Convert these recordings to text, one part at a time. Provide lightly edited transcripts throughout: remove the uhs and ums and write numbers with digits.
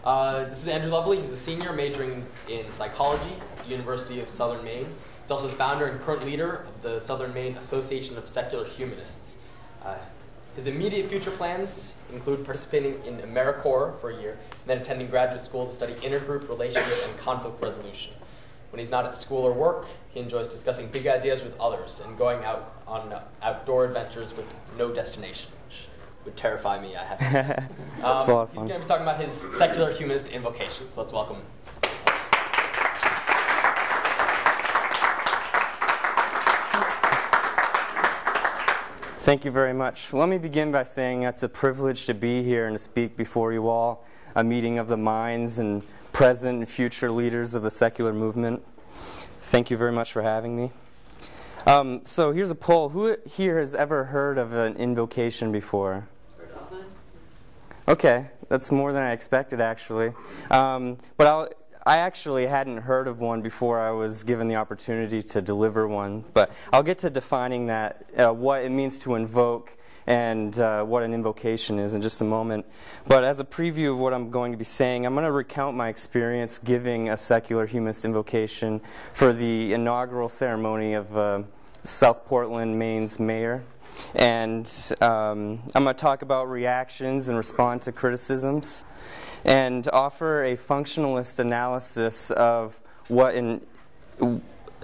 This is Andrew Lovley. He's a senior majoring in psychology at the University of Southern Maine. He's also the founder and current leader of the Southern Maine Association of Secular Humanists. His immediate future plans include participating in AmeriCorps for a year and then attending graduate school to study intergroup relations and conflict resolution. When he's not at school or work, he enjoys discussing big ideas with others and going out on outdoor adventures with no destination, which would terrify me, I have to say. It's a lot of fun. He's going to be talking about his secular humanist invocation. So let's welcome him. Thank you very much. Let me begin by saying it's a privilege to be here and to speak before you all, a meeting of the minds and present and future leaders of the secular movement. Thank you very much for having me. So here's a poll. Who here has ever heard of an invocation before? Okay, that's more than I expected, actually. But I actually hadn't heard of one before I was given the opportunity to deliver one. But I'll get to defining that, what it means to invoke and what an invocation is in just a moment. But as a preview of what I'm going to be saying, I'm going to recount my experience giving a secular humanist invocation for the inaugural ceremony of South Portland, Maine's mayor. And I'm going to talk about reactions and respond to criticisms and offer a functionalist analysis of what an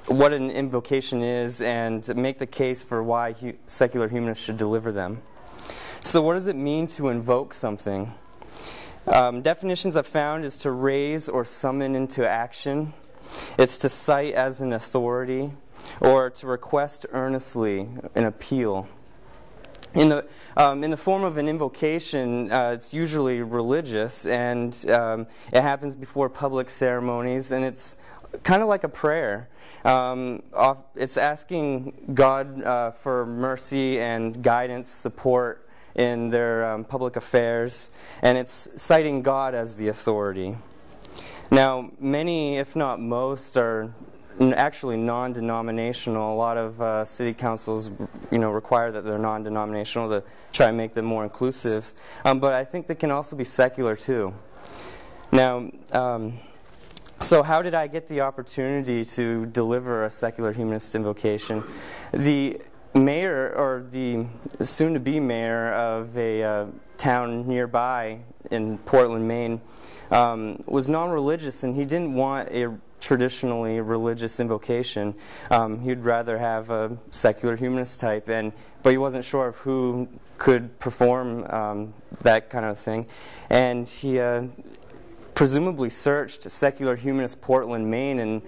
invocation is and make the case for why secular humanists should deliver them. So what does it mean to invoke something? Definitions I've found is to raise or summon into action. It's to cite as an authority or to request earnestly an appeal. In the form of an invocation, it's usually religious, and it happens before public ceremonies, and it's kind of like a prayer. It's asking God for mercy and guidance, support in their public affairs, and it's citing God as the authority. Now, many, if not most, are actually non-denominational. A lot of city councils, require that they're non-denominational to try and make them more inclusive. But I think they can also be secular too. Now, so how did I get the opportunity to deliver a secular humanist invocation? The mayor, or the soon-to-be mayor of a town nearby in Portland, Maine, was non-religious, and he didn't want a traditionally religious invocation. He'd rather have a secular humanist type, but he wasn't sure of who could perform that kind of thing. And he presumably searched Secular Humanist Portland, Maine, and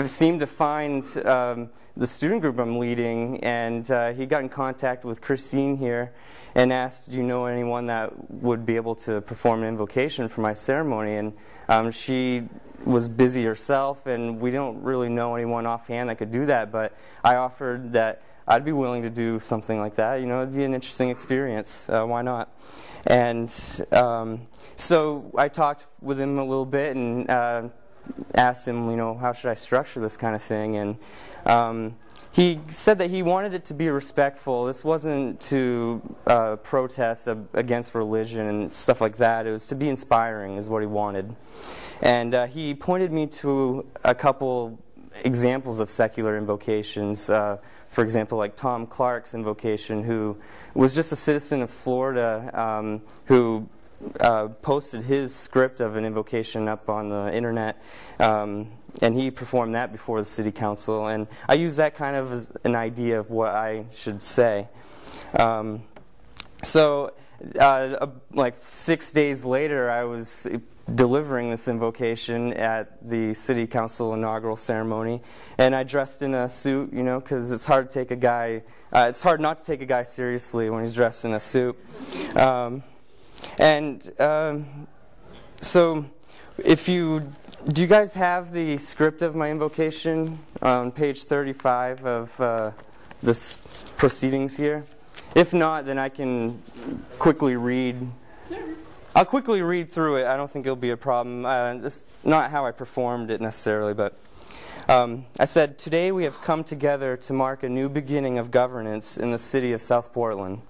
seemed to find the student group I'm leading, and he got in contact with Christine here and asked, do you know anyone that would be able to perform an invocation for my ceremony? And she was busy herself, and we don't really know anyone offhand that could do that, but I offered that I'd be willing to do something like that. It'd be an interesting experience. Why not? And so I talked with him a little bit and asked him, how should I structure this kind of thing? And he said that he wanted it to be respectful. This wasn't to protest against religion and stuff like that. It was to be inspiring is what he wanted. And he pointed me to a couple examples of secular invocations. For example, like Tom Clark's invocation, who was just a citizen of Florida who posted his script of an invocation up on the internet. And he performed that before the city council. And I use that kind of as an idea of what I should say. Like 6 days later, I was delivering this invocation at the city council inaugural ceremony, and I dressed in a suit, because it's hard to take a guy. It's hard not to take a guy seriously when he's dressed in a suit. So, do you guys have the script of my invocation on page 35 of this proceedings here? If not, then I can quickly read. I'll quickly read through it. I don't think it'll be a problem. It's not how I performed it necessarily, but I said, today we have come together to mark a new beginning of governance in the city of South Portland.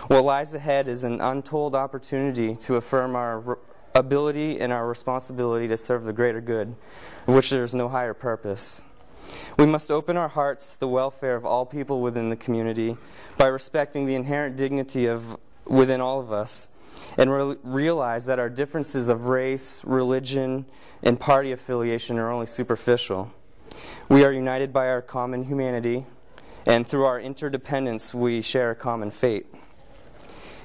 What lies ahead is an untold opportunity to affirm our ability and our responsibility to serve the greater good, of which there is no higher purpose. We must open our hearts to the welfare of all people within the community by respecting the inherent dignity within all of us, and realize that our differences of race, religion, and party affiliation are only superficial. We are united by our common humanity, and through our interdependence we share a common fate.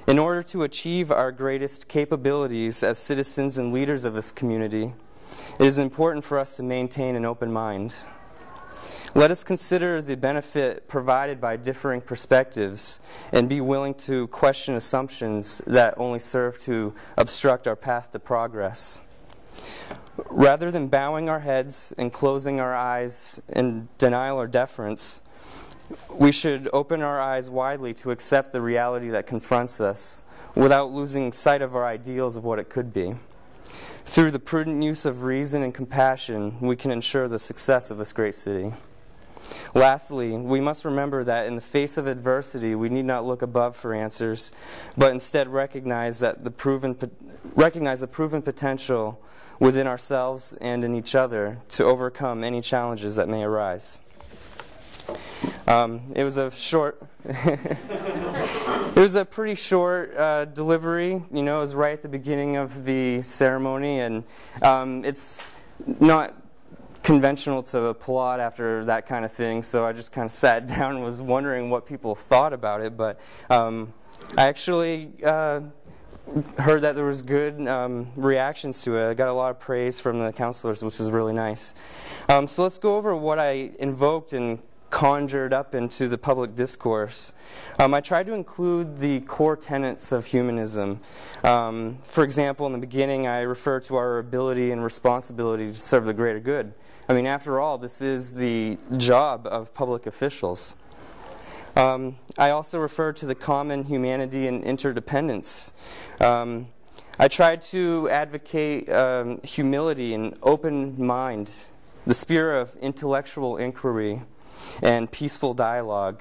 In order to achieve our greatest capabilities as citizens and leaders of this community, it is important for us to maintain an open mind. Let us consider the benefit provided by differing perspectives and be willing to question assumptions that only serve to obstruct our path to progress. Rather than bowing our heads and closing our eyes in denial or deference, we should open our eyes widely to accept the reality that confronts us without losing sight of our ideals of what it could be. Through the prudent use of reason and compassion, we can ensure the success of this great city. Lastly, we must remember that in the face of adversity, we need not look above for answers, but instead recognize the proven potential within ourselves and in each other to overcome any challenges that may arise. It was a short, it was a pretty short delivery. You know, it was right at the beginning of the ceremony, and it's not conventional to applaud after that kind of thing, so I just kind of sat down and was wondering what people thought about it, but I actually heard that there was good reactions to it. I got a lot of praise from the counselors, which was really nice. So let's go over what I invoked and conjured up into the public discourse. I tried to include the core tenets of humanism. For example, in the beginning, I referred to our ability and responsibility to serve the greater good. I mean, after all, this is the job of public officials. I also referred to the common humanity and interdependence. I tried to advocate humility and open mind, the spirit of intellectual inquiry, and peaceful dialogue.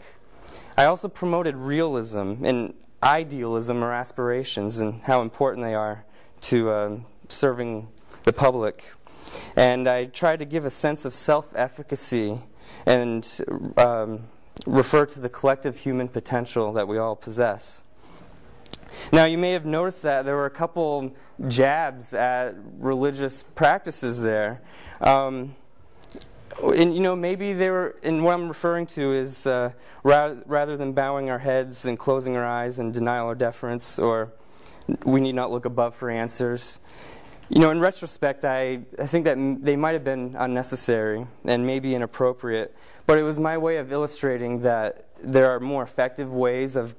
I also promoted realism and idealism or aspirations and how important they are to serving the public. And I tried to give a sense of self-efficacy and refer to the collective human potential that we all possess. Now, you may have noticed that there were a couple jabs at religious practices there. And you know, maybe they were, and what I'm referring to is rather than bowing our heads and closing our eyes in denial or deference, or we need not look above for answers. You know, in retrospect, I think that they might have been unnecessary and maybe inappropriate, but it was my way of illustrating that there are more effective ways of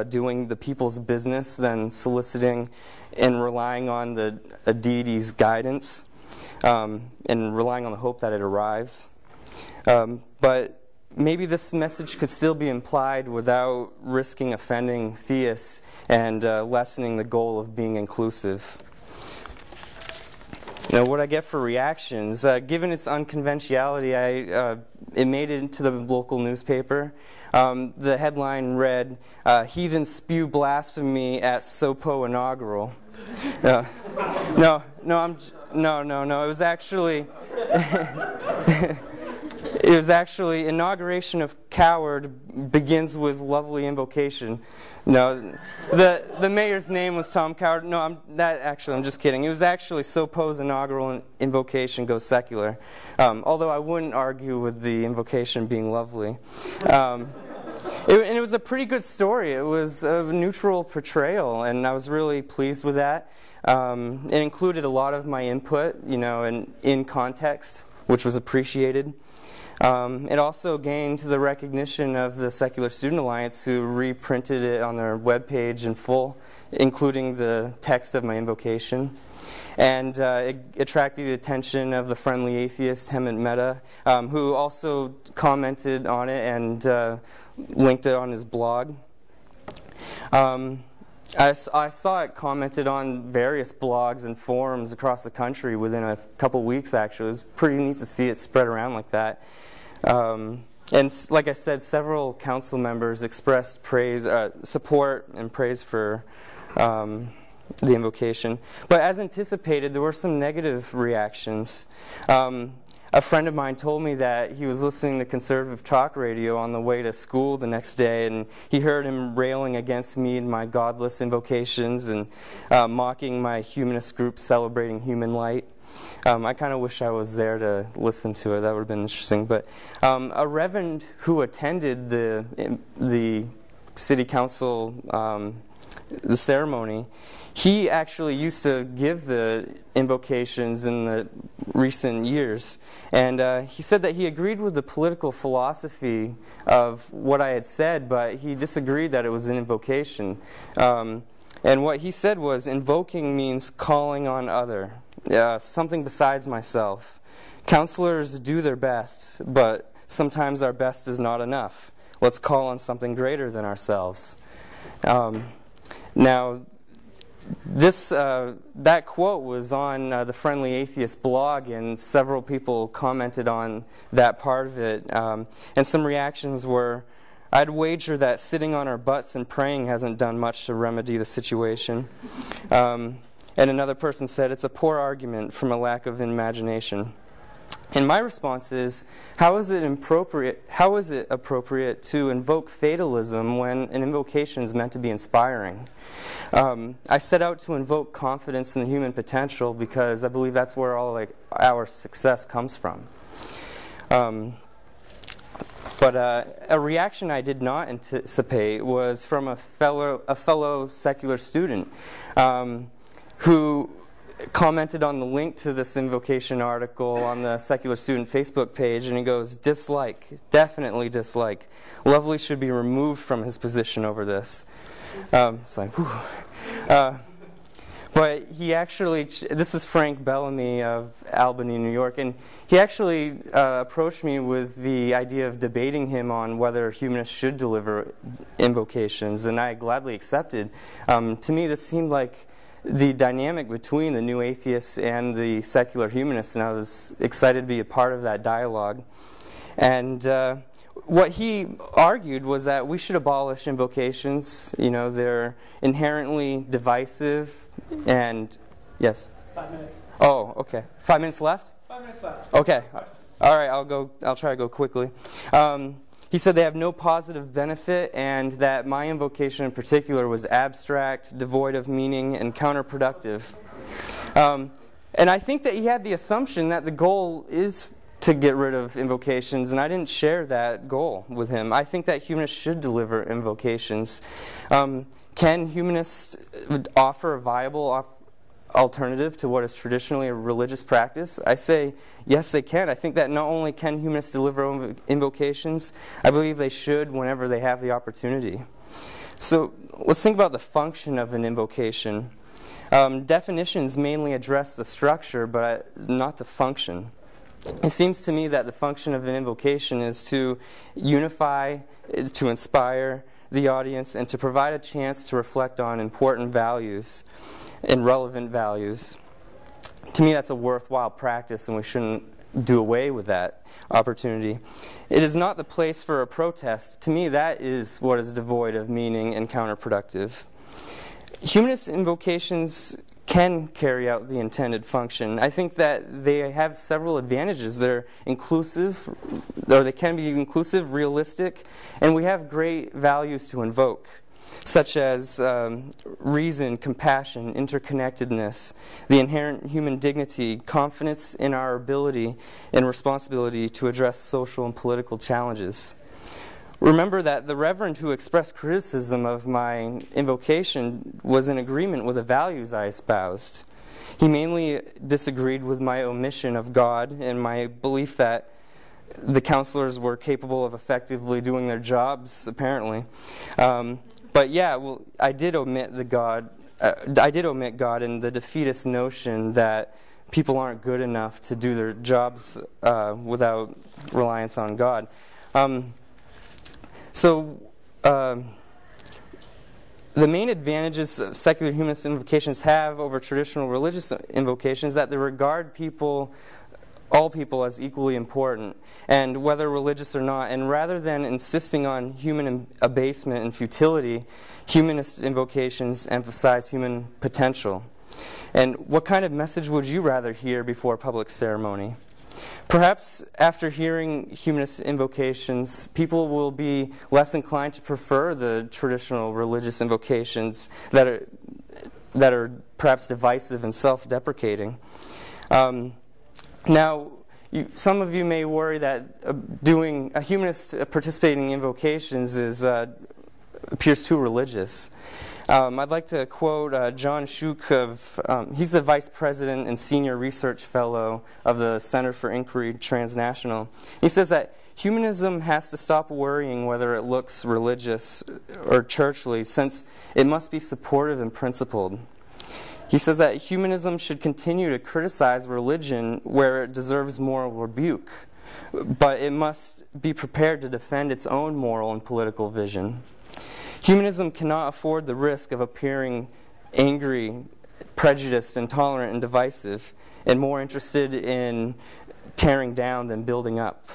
doing the people's business than soliciting and relying on a deity's guidance. And relying on the hope that it arrives. But maybe this message could still be implied without risking offending theists and lessening the goal of being inclusive. Now, what I get for reactions, given its unconventionality, it made it into the local newspaper. The headline read, "Heathens spew blasphemy at SOPO inaugural." No. It was actually inauguration of coward begins with lovely invocation. No, the mayor's name was Tom Coward. No, I'm just kidding. It was actually SOPO's inaugural invocation goes secular. Although I wouldn't argue with the invocation being lovely. And it was a pretty good story. It was a neutral portrayal, and I was really pleased with that. It included a lot of my input, you know, and in context, which was appreciated. It also gained the recognition of the Secular Student Alliance, who reprinted it on their webpage in full, including the text of my invocation. And it attracted the attention of the Friendly Atheist, Hemant Mehta, who also commented on it and linked it on his blog. I saw it commented on various blogs and forums across the country within a couple weeks, actually. It was pretty neat to see it spread around like that. And like I said, several council members expressed praise, support and praise for the invocation. But as anticipated, there were some negative reactions. A friend of mine told me that he was listening to conservative talk radio on the way to school the next day, and he heard him railing against me and my godless invocations and mocking my humanist group celebrating human light. I kind of wish I was there to listen to it. That would have been interesting. But a reverend who attended the city council the ceremony, he actually used to give the invocations in the recent years. And he said that he agreed with the political philosophy of what I had said, but he disagreed that it was an invocation. And what he said was, invoking means calling on other, something besides myself. Counselors do their best, but sometimes our best is not enough. Let's call on something greater than ourselves. Now, that quote was on the Friendly Atheist blog, and several people commented on that part of it. And some reactions were, I'd wager that sitting on our butts and praying hasn't done much to remedy the situation. And another person said, it's a poor argument from a lack of imagination. And my response is, how is it appropriate to invoke fatalism when an invocation is meant to be inspiring? I set out to invoke confidence in the human potential because I believe that's where all our success comes from. But a reaction I did not anticipate was from a fellow secular student who commented on the link to this invocation article on the Secular Student Facebook page, and he goes, dislike, definitely dislike. Lovley should be removed from his position over this. It's like, whew. But he actually, this is Frank Bellamy of Albany, New York, and he actually approached me with the idea of debating him on whether humanists should deliver invocations, and I gladly accepted. To me, this seemed like the dynamic between the new atheists and the secular humanists, and I was excited to be a part of that dialogue. And what he argued was that we should abolish invocations. You know, they're inherently divisive, and yes? 5 minutes. Oh, okay. 5 minutes left? 5 minutes left. Okay. All right, I'll try to go quickly. He said they have no positive benefit, and that my invocation in particular was abstract, devoid of meaning, and counterproductive. And I think that he had the assumption that the goal is to get rid of invocations, and I didn't share that goal with him. I think that humanists should deliver invocations. Can humanists offer a viable alternative to what is traditionally a religious practice? I say yes, they can. I think that not only can humanists deliver invocations, I believe they should whenever they have the opportunity. So let's think about the function of an invocation. Definitions mainly address the structure, but not the function. It seems to me that the function of an invocation is to unify, to inspire the audience, and to provide a chance to reflect on important values and relevant values. To me, that's a worthwhile practice, and we shouldn't do away with that opportunity. It is not the place for a protest. To me, that is what is devoid of meaning and counterproductive. Humanist invocations can carry out the intended function. I think that they have several advantages. They're inclusive, or they can be inclusive, realistic, and we have great values to invoke, such as reason, compassion, interconnectedness, the inherent human dignity, confidence in our ability and responsibility to address social and political challenges. Remember that the reverend who expressed criticism of my invocation was in agreement with the values I espoused. He mainly disagreed with my omission of God and my belief that the counselors were capable of effectively doing their jobs, apparently. But yeah, well, I did omit God and the defeatist notion that people aren't good enough to do their jobs without reliance on God. So the main advantages of secular humanist invocations have over traditional religious invocations is that they regard people all people as equally important, and whether religious or not. And rather than insisting on human abasement and futility, humanist invocations emphasize human potential. And what kind of message would you rather hear before public ceremony? Perhaps after hearing humanist invocations, people will be less inclined to prefer the traditional religious invocations that are perhaps divisive and self-deprecating. Now, some of you may worry that doing a humanist participating in invocations appears too religious. I'd like to quote John Shuk. He's the vice president and senior research fellow of the Center for Inquiry Transnational. He says that humanism has to stop worrying whether it looks religious or churchly, since it must be supportive and principled. He says that humanism should continue to criticize religion where it deserves moral rebuke, but it must be prepared to defend its own moral and political vision. Humanism cannot afford the risk of appearing angry, prejudiced, intolerant, and divisive, and more interested in tearing down than building up.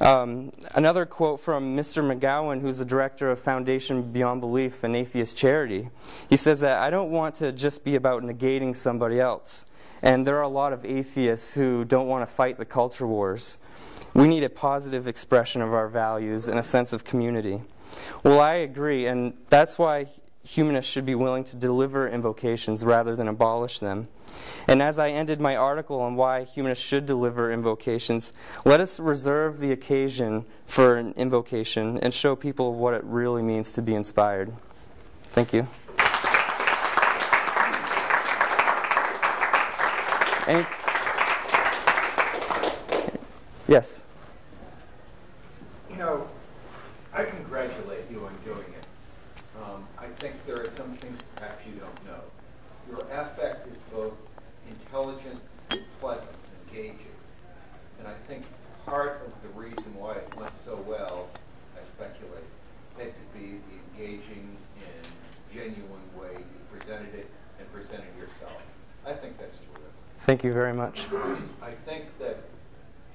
Another quote from Mr. McGowan, who's the director of Foundation Beyond Belief and Atheist Charity. He says that I don't want to just be about negating somebody else. And there are a lot of atheists who don't want to fight the culture wars. We need a positive expression of our values and a sense of community. Well, I agree, and that's why humanists should be willing to deliver invocations rather than abolish them. And as I ended my article on why humanists should deliver invocations, let us reserve the occasion for an invocation and show people what it really means to be inspired. Thank you. Yes? You know, I congratulate you on doing it. I think there are some things perhaps you don't know. Your affect is both intelligent, pleasant, engaging. And I think part of the reason why it went so well, I speculate, had to be the engaging and genuine way you presented it and presented yourself. I think that's terrific. Thank you very much. I think that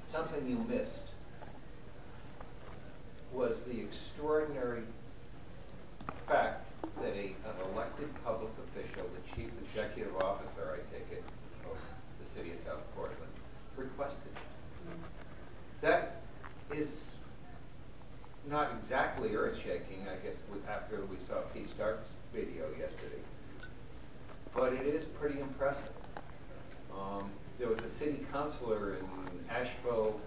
something you missed was the extraordinary fact that an elected public official, the chief executive officer, I take it, of the city of South Portland, requested. That is not exactly earth-shaking, I guess, after we saw Pete Stark's video yesterday, but it is pretty impressive. There was a city councilor in Asheville,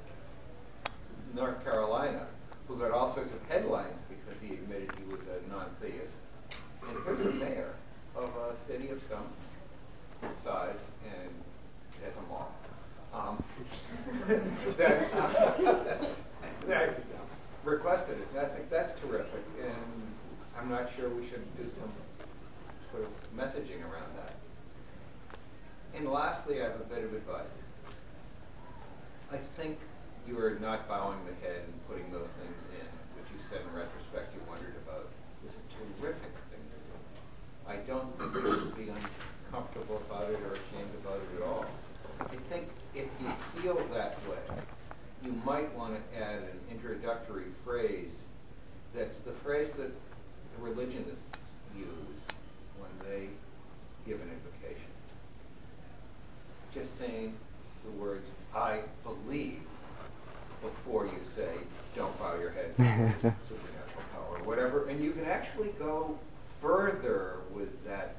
North Carolina, who got all sorts of headlines because he admitted he was a non-theist. And here's a mayor of a city of some size and has a mall. That requested this. I think that's terrific, and I'm not sure we should do some sort of messaging around that. And lastly, I have a bit of advice. I think you are not bowing the head and putting those things in, which you said in retrospect you wondered about, is a terrific thing to do. I don't think you should be uncomfortable about it or ashamed about it at all. I think if you feel that way, you might want to add an introductory phrase that's the phrase that the religionists use when they give an invocation. Just saying the words, I believe, before you say, don't bow your head to supernatural power or whatever. And you can actually go further with that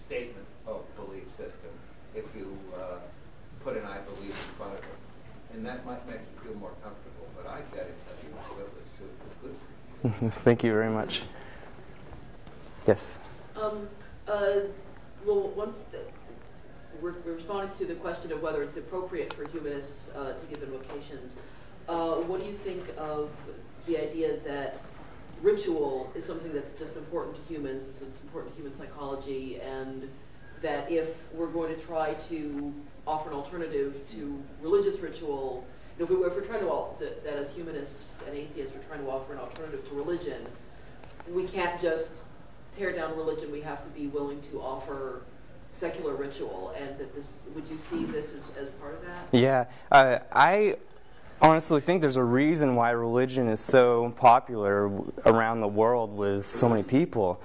statement of belief system if you put an I believe in front of it. And that might make you feel more comfortable. But I got to tell you, it was good for you. Thank you very much. Yes? We're responding to the question of whether it's appropriate for humanists to give invocations. What do you think of the idea that ritual is something that's just important to humans, it's important to human psychology, and that if we're going to try to offer an alternative to religious ritual, if we're trying to, that as humanists and atheists, we're trying to offer an alternative to religion, we can't just tear down religion, we have to be willing to offer secular ritual, and that this, would you see this as part of that? Yeah, I honestly think there's a reason why religion is so popular around the world with so many people,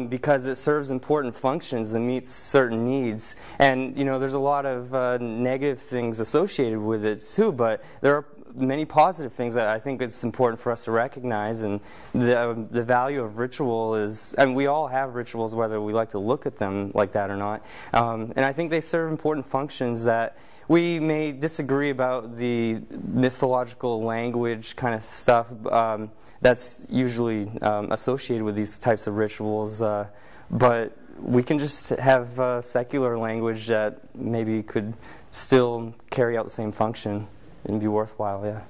because it serves important functions and meets certain needs. And there's a lot of negative things associated with it too, but there are many positive things that I think it's important for us to recognize. And the value of ritual is, and we all have rituals whether we like to look at them like that or not, and I think they serve important functions that we may disagree about the mythological language kind of stuff that's usually associated with these types of rituals, but we can just have secular language that maybe could still carry out the same function and be worthwhile, yeah.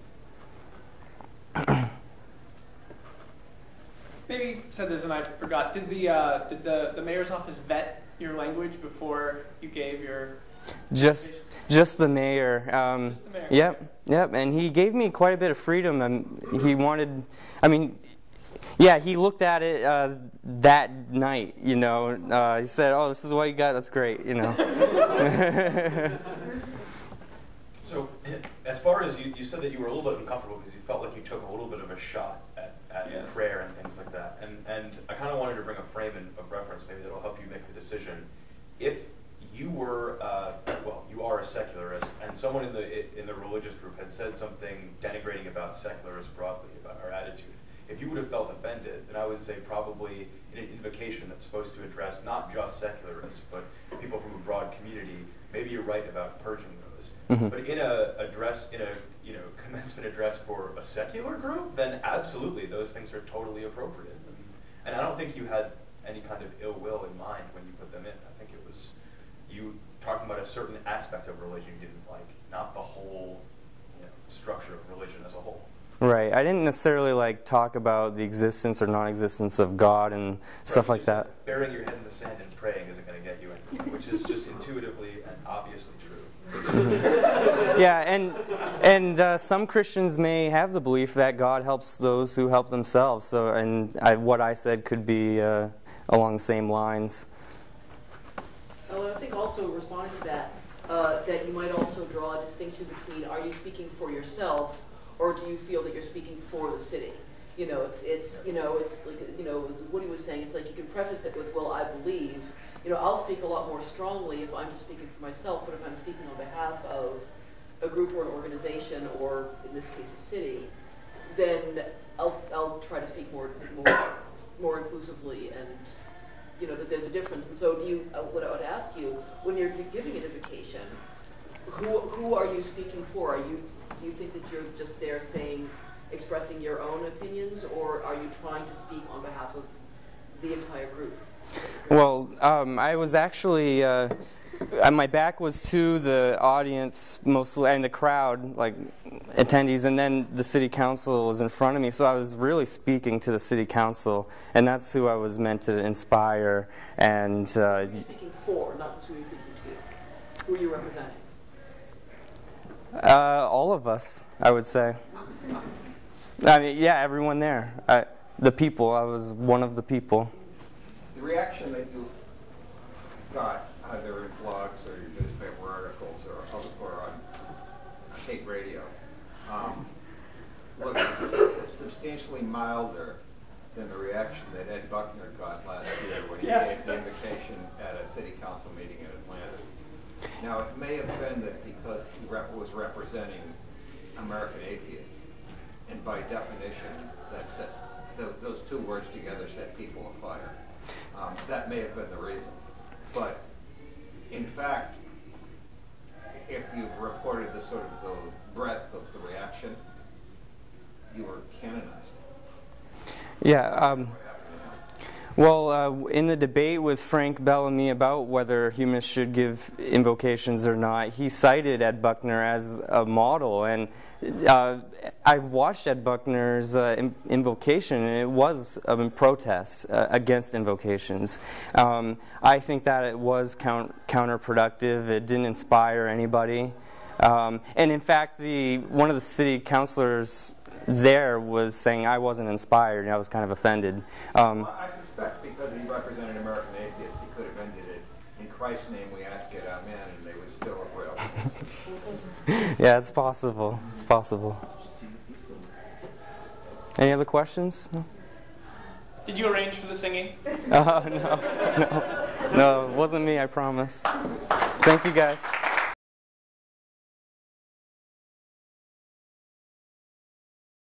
Maybe you said this and I forgot. Did the mayor's office vet your language before you gave your... Just the mayor. Just the mayor. Yep. And he gave me quite a bit of freedom. And he wanted, he looked at it that night. He said, "Oh, this is what you got. That's great." So, as far as you said that you were a little bit uncomfortable because you felt like you took a little bit of a shot at prayer and things like that. And I kind of wanted to bring a frame of reference, maybe that'll help you make the decision. If you were, you are a secularist, and someone in the religious group had said something denigrating about secularists broadly, about our attitude, if you would have felt offended, then I would say probably in an invocation that's supposed to address not just secularists, but people from a broad community, maybe you're right about purging those. Mm-hmm. But in a commencement address for a secular group, then absolutely those things are totally appropriate. And I don't think you had any kind of ill will in mind when you put them in. I think it was you talking about a certain aspect of religion you didn't like, not the whole structure of religion as a whole. Right. I didn't necessarily talk about the existence or non-existence of God and stuff like that. Burying your head in the sand and praying isn't going to get you anything, which is just intuitively and obviously true. Yeah, and some Christians may have the belief that God helps those who help themselves. So, what I said could be along the same lines. I think also responding to that, that you might also draw a distinction between, are you speaking for yourself, or do you feel that you're speaking for the city? It's like, Woody was saying, it's like you can preface it with, well, I believe. I'll speak a lot more strongly if I'm just speaking for myself, but if I'm speaking on behalf of a group or an organization, or in this case a city, then I'll try to speak more inclusively, and that there's a difference. And so what I would ask you, when you're giving an invocation, who are you speaking for? Do you think that you're just there expressing your own opinions, or are you trying to speak on behalf of the entire group? Well, I was actually, my back was to the audience mostly, and the crowd, attendees, and then the city council was in front of me, so I was really speaking to the city council, and that's who I was meant to inspire. And who are you speaking for, not just who you're speaking to? Who are you representing? All of us, I would say. Everyone there. The people. I was one of the people. The reaction that you got, either in blogs or your newspaper articles or on tape radio, it's substantially milder than the reaction that Ed Buckner got last year when he gave the invocation at a city council meeting in Atlanta. Now, it may have been that because he was representing American atheists, and by definition, those two words together set people afire. That may have been the reason. But, in fact, if you've reported the breadth of the reaction, you were canonized. Yeah. Well, in the debate with Frank Bellamy about whether humanists should give invocations or not, he cited Ed Buckner as a model, and I've watched Ed Buckner's invocation, and it was a protest against invocations. I think that it was counterproductive. It didn't inspire anybody. And in fact, one of the city councilors there was saying I wasn't inspired, and I was kind of offended. I suspect because he represented American atheists, he could have ended it Christ name we ask it, amen, and they would still have railed. Yeah, it's possible. It's possible. Any other questions? No? Did you arrange for the singing? No, it wasn't me, I promise. Thank you, guys.